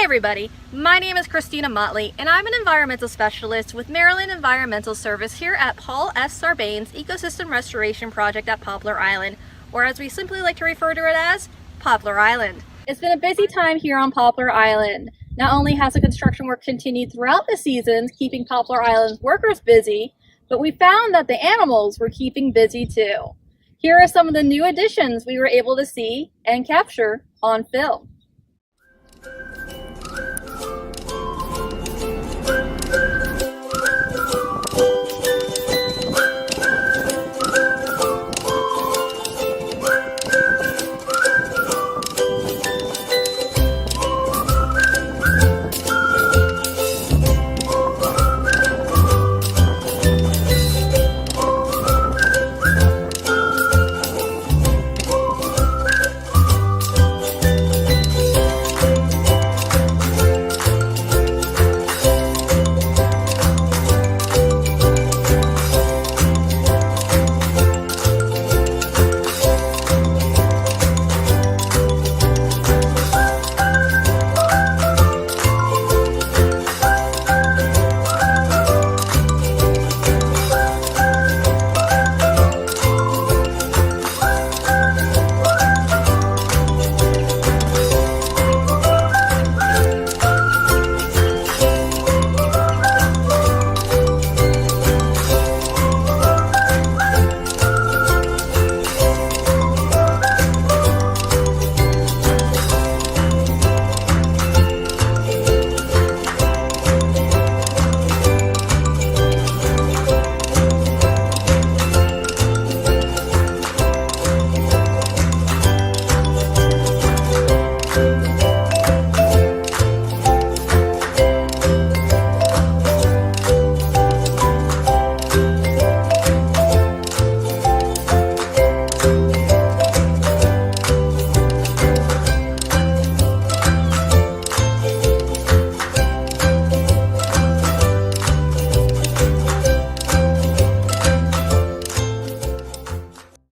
everybody, my name is Kristina Motley and I'm an environmental specialist with Maryland Environmental Service here at Paul F. Sarbanes Ecosystem Restoration Project at Poplar Island, or as we simply like to refer to it as, Poplar Island. It's been a busy time here on Poplar Island. Not only has the construction work continued throughout the seasons, keeping Poplar Island's workers busy, but we found that the animals were keeping busy too. Here are some of the new additions we were able to see and capture on film.